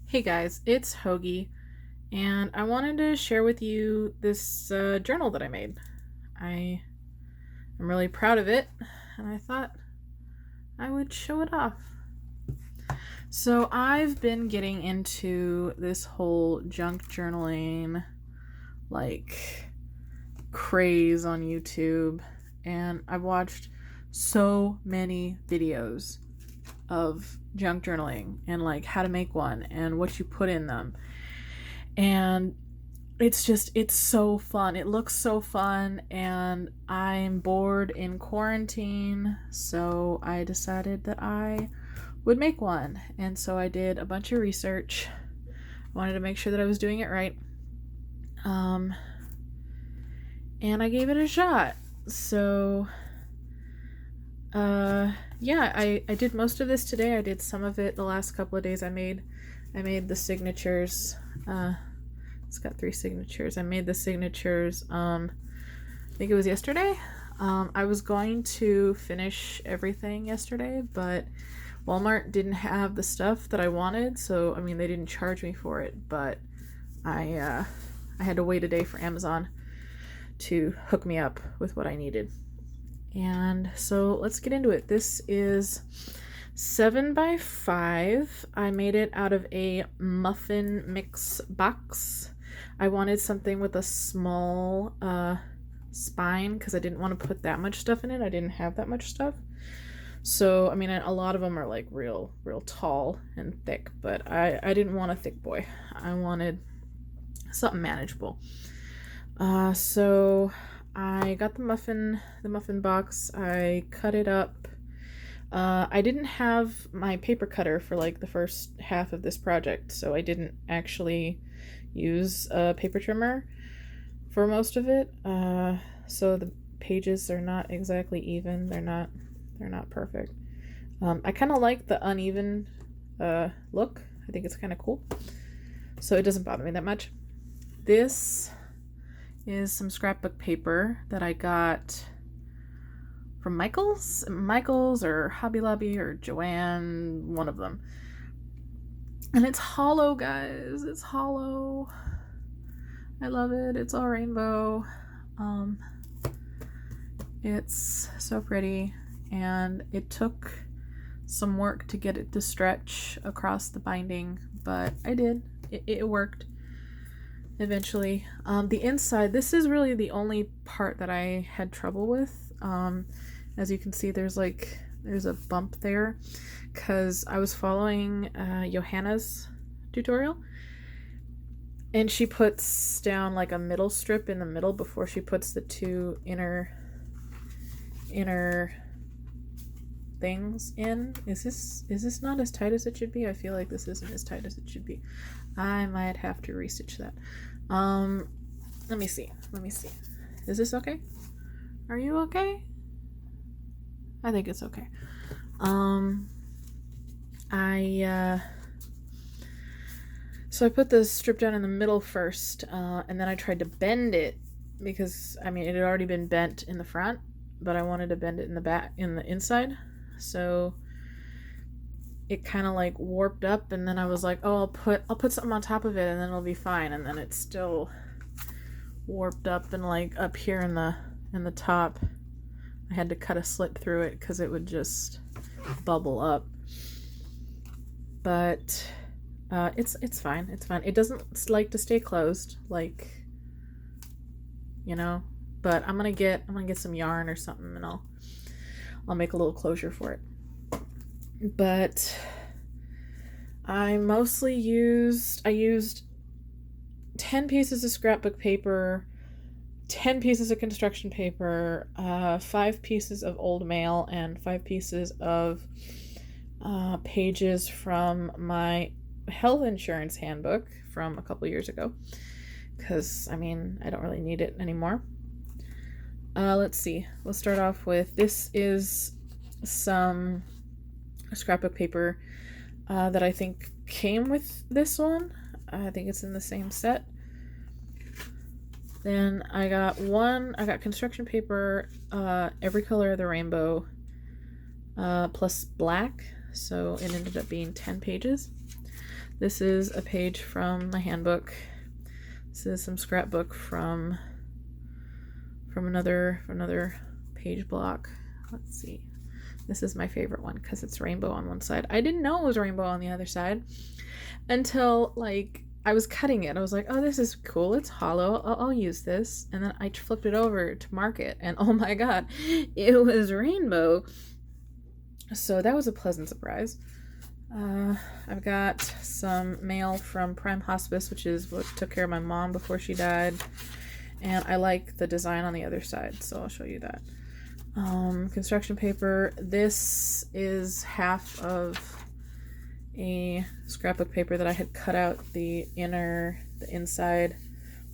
Hey guys, it's Hoagie, and I wanted to share with you this journal that I made. I'm really proud of it, and I thought I would show it off. So I've been getting into this whole junk journaling, like, craze on YouTube, and I've watched so many videos of junk journaling and like how to make one and what you put in them. And it's so fun. It looks so fun, and I'm bored in quarantine, so I decided that I would make one. And so I did a bunch of research. I wanted to make sure that I was doing it right. And I gave it a shot. So yeah, I did most of this today. I did some of it the last couple of days. I made the signatures. It's got 3 signatures. I made the signatures, I think it was yesterday. I was going to finish everything yesterday, but Walmart didn't have the stuff that I wanted, so, I mean, they didn't charge me for it, but I had to wait a day for Amazon to hook me up with what I needed. And so let's get into it. This is 7 by 5. I made it out of a muffin mix box. I wanted something with a small spine because I didn't want to put that much stuff in it. I didn't have that much stuff. So, I mean, a lot of them are like real tall and thick, but I didn't want a thick boy. I wanted something manageable. So I got the muffin box. I cut it up. I didn't have my paper cutter for like the first half of this project, so I didn't actually use a paper trimmer for most of it. So the pages are not exactly even. They're not perfect. I kind of like the uneven look. I think it's kind of cool. So it doesn't bother me that much. This is some scrapbook paper that I got from Michael's or Hobby Lobby or Joanne, one of them. And it's hollow, guys. It's hollow. I love it. It's all rainbow. It's so pretty, and it took some work to get it to stretch across the binding, but I did. It worked eventually. The inside, this is really the only part that I had trouble with. As you can see, there's a bump there because I was following Johanna's tutorial, and she puts down like a middle strip in the middle before she puts the 2 inner things in. Is this not as tight as it should be? I feel like this isn't as tight as it should be. I might have to restitch that. Let me see. Is this okay? Are you okay? I think it's okay. So I put the strip down in the middle first, and then I tried to bend it because, I mean, it had already been bent in the front, but I wanted to bend it in the back, in the inside. So it kind of like warped up, and then I was like, oh, I'll put something on top of it and then it'll be fine. And then it's still warped up, and like up here in the top, I had to cut a slit through it because it would just bubble up. But it's fine. It's fine. It doesn't like to stay closed, like, you know. But I'm gonna get some yarn or something, and I'll make a little closure for it. But I used 10 pieces of scrapbook paper, 10 pieces of construction paper, 5 pieces of old mail, and 5 pieces of pages from my health insurance handbook from a couple years ago, because, I mean, I don't really need it anymore. Let's see. We'll start off with, this is some scrapbook paper that I think came with this one. I think it's in the same set. Then I got construction paper, every color of the rainbow, plus black, so it ended up being 10 pages. This is a page from my handbook. This is some scrapbook from another page block. Let's see. This is my favorite one because it's rainbow on one side. I didn't know it was rainbow on the other side until like I was cutting it. I was like, oh, this is cool. It's hollow. I'll use this. And then I flipped it over to mark it, and oh my god, it was rainbow. So that was a pleasant surprise. I've got some mail from Prime Hospice, which is what took care of my mom before she died. And I like the design on the other side, so I'll show you that. Construction paper. This is half of a scrapbook paper that I had cut out the inside.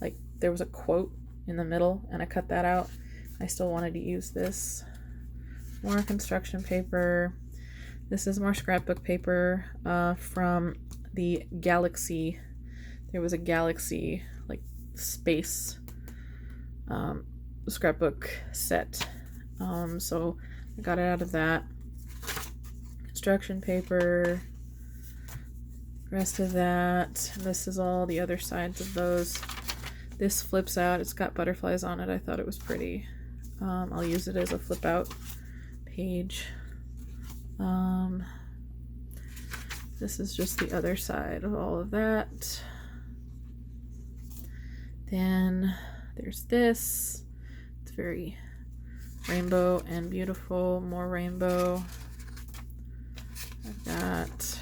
Like there was a quote in the middle, and I cut that out. I still wanted to use this. More construction paper. This is more scrapbook paper from the Galaxy. There was a Galaxy like space scrapbook set. So I got it out of that. Construction paper. Rest of that. This is all the other sides of those. This flips out. It's got butterflies on it. I thought it was pretty. I'll use it as a flip out page. This is just the other side of all of that. Then there's this. It's very rainbow and beautiful. More rainbow. I've got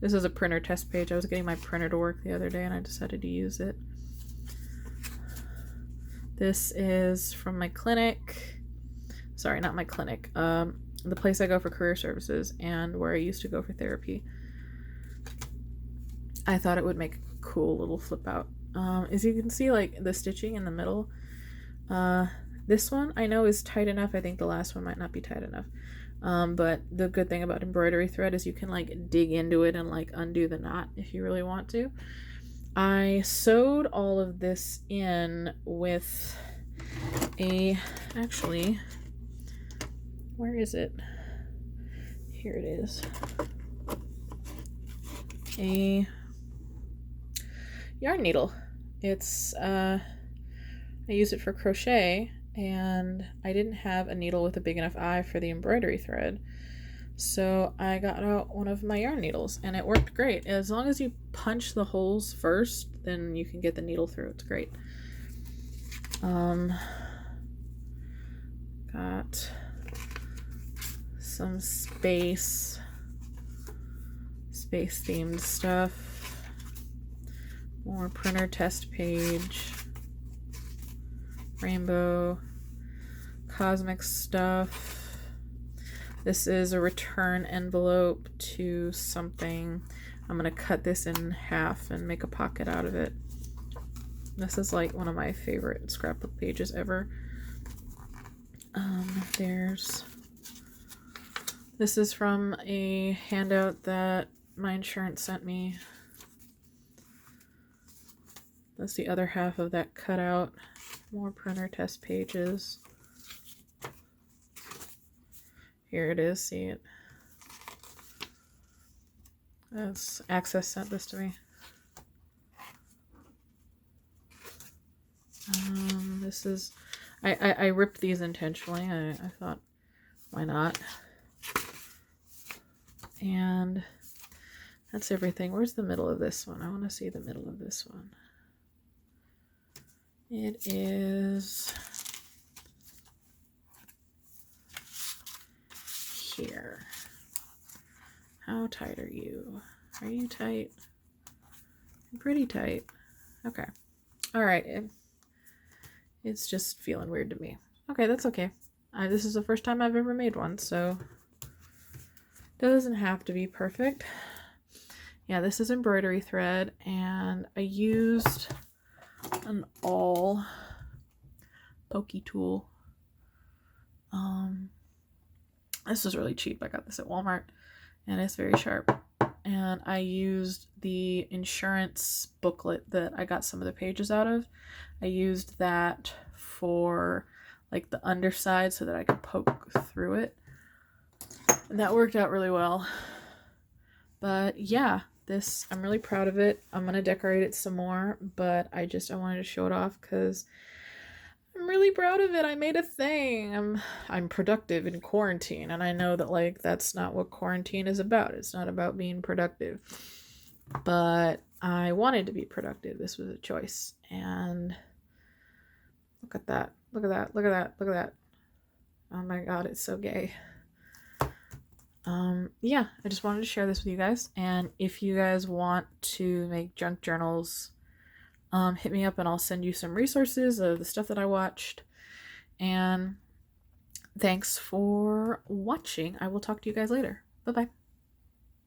this is a printer test page. I was getting my printer to work the other day and I decided to use it. This is from my clinic. Sorry, not my clinic. The place I go for career services and where I used to go for therapy. I thought it would make a cool little flip out. As you can see, like the stitching in the middle. This one I know is tight enough. I think the last one might not be tight enough. But the good thing about embroidery thread is you can like dig into it and like undo the knot if you really want to. I sewed all of this in with actually, where is it? Here it is. A yarn needle. It's I use it for crochet, and I didn't have a needle with a big enough eye for the embroidery thread, so I got out one of my yarn needles and it worked great. As long as you punch the holes first, then you can get the needle through. It's great. Got some space themed stuff. More printer test page. Rainbow. Cosmic stuff. This is a return envelope to something. I'm gonna cut this in half and make a pocket out of it. This is like one of my favorite scrapbook pages ever. This is from a handout that my insurance sent me. That's the other half of that cutout. More printer test pages. Here it is, see it? That's Access sent this to me. This is, I ripped these intentionally. I thought, why not? And that's everything. Where's the middle of this one? I want to see the middle of this one. It is here. How tight are you? Are you tight? I'm pretty tight. Okay. All right. It's just feeling weird to me. Okay, that's okay. This is the first time I've ever made one, so it doesn't have to be perfect. Yeah, this is embroidery thread, and I used an awl pokey tool. This was really cheap. I got this at Walmart, and it's very sharp. And I used the insurance booklet that I got some of the pages out of. I used that for like the underside so that I could poke through it. And that worked out really well. But yeah, this, I'm really proud of it. I'm gonna decorate it some more, but I wanted to show it off because I'm really proud of it. I made a thing. I'm productive in quarantine, and I know that like that's not what quarantine is about. It's not about being productive. But I wanted to be productive. This was a choice. And look at that. Look at that. Look at that. Look at that. Oh my god, it's so gay. Yeah, I just wanted to share this with you guys. And if you guys want to make junk journals, hit me up and I'll send you some resources of the stuff that I watched. And thanks for watching. I will talk to you guys later. Bye-bye.